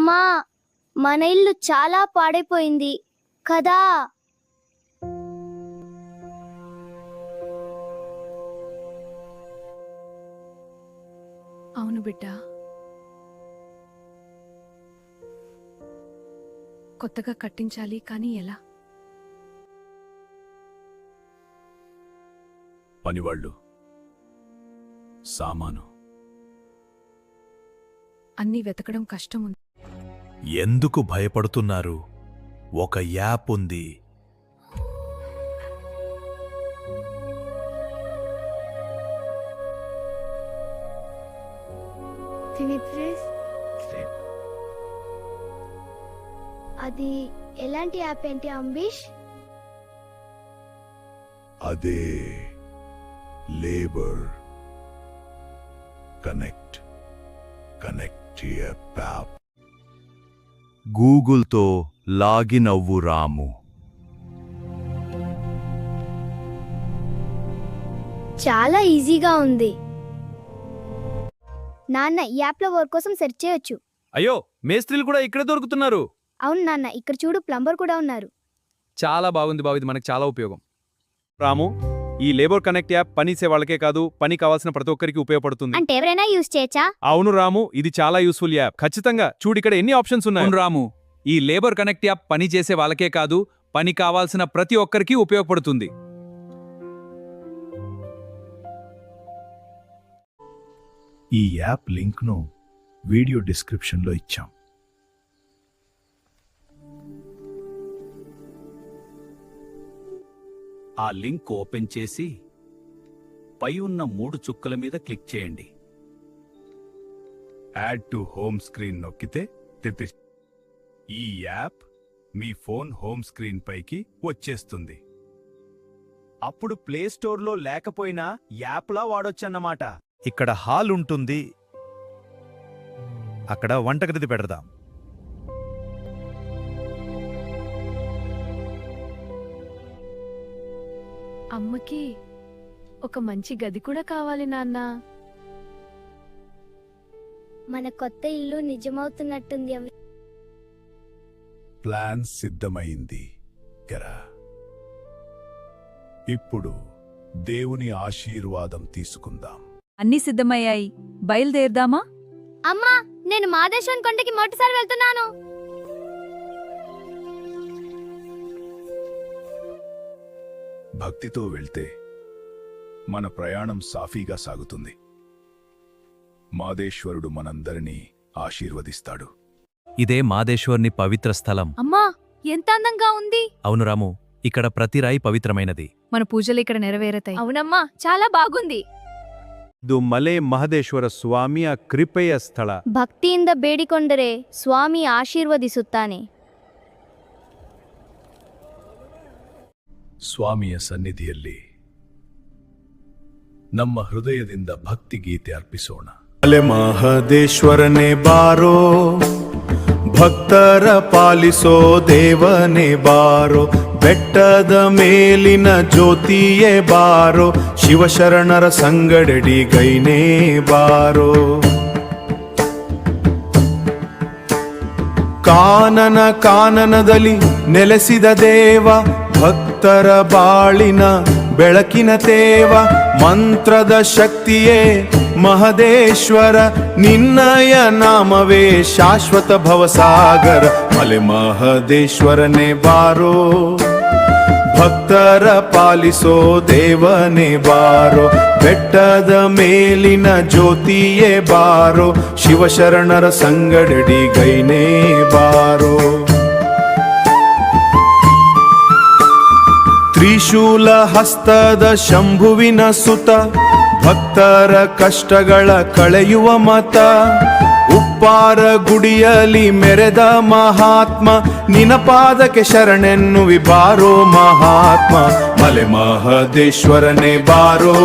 అమ్మా, మన ఇల్లు చాలా పాడైపోయింది కదా. అవును బిడ్డా, కొత్తగా కట్టించాలి, కానీ ఎలా? పనివాళ్ళు, సామాను అన్నీ వెతకడం కష్టం ఉంది. ఎందుకు భయపడుతున్నారు? ఒక యాప్ ఉంది. అది ఎలాంటి యాప్ ఏంటి అంబీష్? అదే లేబర్ కనెక్ట్ యాప్. గూగుల్తో లాగిన్ అవ్వు రాము. చాలా ఈజీగా ఉంది నాన్న. ఈ యాప్లో వర్క్ కోసం సెర్చ్ చేయొచ్చు. అయ్యో, మేస్త్రీలు కూడా ఇక్కడే దొరుకుతున్నారు. అవును నాన్న, ఇక్కడ చూడు, ప్లంబర్ కూడా ఉన్నారు. చాలా బాగుంది బాబు, ఇది మనకు చాలా ఉపయోగం. రాము, ఈ లేబర్ కనెక్ట్ యాప్ పని చేసే వాళ్ళకే కాదు, పని కావాల్సిన ప్రతి ఒక్కరికి ఉపయోగపడుతుంది. అంటే ఎవరైనా యూజ్ చేయొచ్చా? అవును రాము, ఇది చాలా యూస్ఫుల్ యాప్. ఖచ్చితంగా చూడు, ఇక్కడ ఎన్ని ఆప్షన్స్ ఉన్నాయి. అవును రాము, ఈ లేబర్ కనెక్ట్ యాప్ పని చేసే వాళ్ళకే కాదు, పని కావాల్సిన ప్రతి ఒక్కరికి ఉపయోగపడుతుంది. ఈ యాప్ లింక్ను వీడియో డిస్క్రిప్షన్లో ఇచ్చాం. ఆ లింక్ ఓపెన్ చేసి పై ఉన్న 3 చుక్కల మీద క్లిక్ చేయండి. యాడ్ టు హోమ్ స్క్రీన్ నొక్కితే ఈ యాప్ మీ ఫోన్ హోమ్ స్క్రీన్ పైకి వచ్చేస్తుంది. అప్పుడు ప్లే స్టోర్లో లేకపోయినా యాప్లా వాడొచ్చన్నమాట. ఇక్కడ హాల్ ఉంటుంది, అక్కడ వంటగది పెడదాం. అమ్మకి ఒక మంచి గది కూడా కావాలి నాన్న. మన కొత్త ఇల్లు నిజమవుతున్నట్టుంది. ప్లాన్ సిద్ధమైంది గరా. ఇప్పుడు దేవుని ఆశీర్వాదం తీసుకుందాం. అన్నీ సిద్ధమయ్యాయి, బయలుదేరదామా? అమ్మా, నేను మాదేశ్వరం కొండకి మొదటిసారి వెళ్తున్నాను. భక్తితో వెళ్తే మన ప్రయాణం సాఫీగా సాగుతుంది. మాదేశ్వరుడు మనందరినీ ఆశీర్వదిస్తాడు. ఇదే మాదేశ్వర్ని పవిత్ర స్థలం. అమ్మా, ఎంత అందంగా ఉంది! అవును రాము, ఇక్కడ ప్రతి రాయి పవిత్రమైనది. మన పూజలు ఇక్కడ నెరవేరతాయి. అవునమ్మా, చాలా బాగుంది. ಇದು ಮಲೆ ಮಹದೇಶ್ವರ ಸ್ವಾಮಿಯ ಕೃಪೆಯ ಸ್ಥಳ. ಭಕ್ತಿಯಿಂದ ಬೇಡಿಕೊಂಡರೆ ಸ್ವಾಮಿ ಆಶೀರ್ವದಿಸುತ್ತಾನೆ. ಸ್ವಾಮಿಯ ಸನ್ನಿಧಿಯಲ್ಲಿ ನಮ್ಮ ಹೃದಯದಿಂದ ಭಕ್ತಿ ಗೀತೆ ಅರ್ಪಿಸೋಣ. ಮಲೆ ಮಹದೇಶ್ವರನೇ ಬಾರೋ, ಭಕ್ತರ ಪಾಲಿಸೋ ದೇವನೇ ಬಾರೋ, ಬೆಟ್ಟದ ಮೇಲಿನ ಜ್ಯೋತಿಯೇ ಬಾರೋ, ಶಿವಶರಣರ ಸಂಗಡಡಿ ಗೈನೇ ಬಾರೋ. ಕಾನನದಲ್ಲಿ ನೆಲೆಸಿದ ದೇವ, ಭಕ್ತರ ಬಾಳಿನ ಬೆಳಕಿನ ತೇವ, ಮಂತ್ರದ ಶಕ್ತಿಯೇ ಮಹದೇಶ್ವರ, ನಿನ್ನಯ ನಾಮವೇ ಶಾಶ್ವತ ಭವಸಾಗರ. ಮಲೆ ಮಹದೇಶ್ವರನೇ ಬಾರೋ, ಭಕ್ತರ ಪಾಲಿಸೋ ದೇವನೇ ಬಾರೋ, ಬೆಟ್ಟದ ಮೇಲಿನ ಜ್ಯೋತಿಯೇ ಬಾರೋ, ಶಿವಶರಣರ ಸಂಗಡಡಿ ಗೈನೇ ಬಾರೋ. ತ್ರಿಶೂಲ ಹಸ್ತದ ಶಂಭುವಿನ ಸುತ, ಭಕ್ತರ ಕಷ್ಟಗಳ ಕಳೆಯುವ ಮತ, ಉಪ್ಪಾರ ಗುಡಿಯಲಿ ಮೆರೆದ ಮಹಾತ್ಮ, ನಿನ ಪಾದಕ್ಕೆ ಶರಣೆನ್ನುವಿ ಬಾರೋ ಮಹಾತ್ಮ. ಮಲೆ ಮಹದೇಶ್ವರನೇ ಬಾರೋ,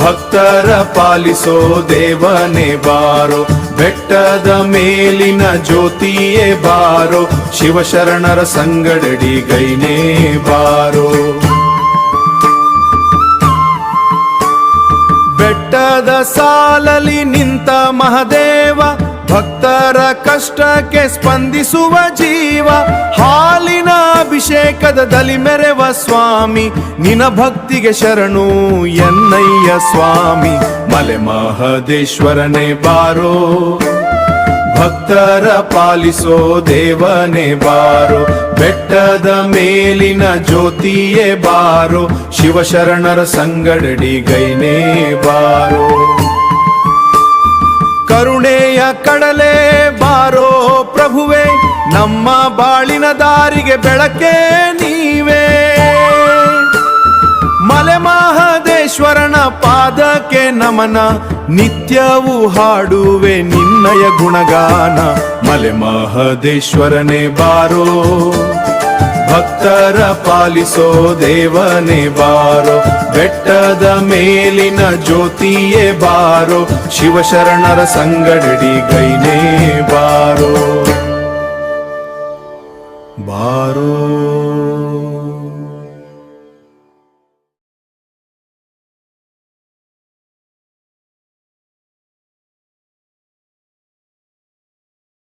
ಭಕ್ತರ ಪಾಲಿಸೋ ದೇವನೇ ಬಾರೋ, ಬೆಟ್ಟದ ಮೇಲಿನ ಜ್ಯೋತಿಯೇ ಬಾರೋ, ಶಿವಶರಣರ ಸಂಗಡಡಿ ಗೈನೇ ಬಾರೋ. ಬೆಟ್ಟದ ಸಾಲಲಿ ನಿಂತ ಮಹದೇವ, ಭಕ್ತರ ಕಷ್ಟಕ್ಕೆ ಸ್ಪಂದಿಸುವ ಜೀವ ಹಾಲಿನ ಅಭಿಷೇಕದಲ್ಲಿ ಮೆರೆವ ಸ್ವಾಮಿ ನಿನ ಭಕ್ತಿಗೆ ಶರಣು ಎನ್ನಯ್ಯ ಸ್ವಾಮಿ ಮಲೆ ಮಹದೇಶ್ವರನೇ ಬಾರೋ ಭಕ್ತರ ಪಾಲಿಸೋ ದೇವನೇ ಬಾರೋ ಬೆಟ್ಟದ ಮೇಲಿನ ಜ್ಯೋತಿಯೇ ಬಾರೋ ಶಿವಶರಣರ ಸಂಗಡಡಿ ಗೈನೇ ಬಾರೋ ಕರುಣೆಯ ಕಡಲೆ ಬಾರೋ ಪ್ರಭುವೆ ನಮ್ಮ ಬಾಳಿನ ದಾರಿಗೆ ಬೆಳಕೆ ನೀವೇ ಮಲೆ ಮಹದೇಶ್ವರನ ಪಾದಕ್ಕೆ ನಮನ ನಿತ್ಯವೂ ಹಾಡುವೆ ನಿನ್ನಯ ಗುಣಗಾನ ಮಲೆ ಮಹದೇಶ್ವರನೇ ಬಾರೋ ಭಕ್ತರ ಪಾಲಿಸೋ ದೇವನೇ ಬಾರೋ ಬೆಟ್ಟದ ಮೇಲಿನ ಜ್ಯೋತಿಯೇ ಬಾರೋ ಶಿವಶರಣರ ಸಂಗಡಡಿ ಗೈನೇ ಬಾರೋ ಬಾರೋ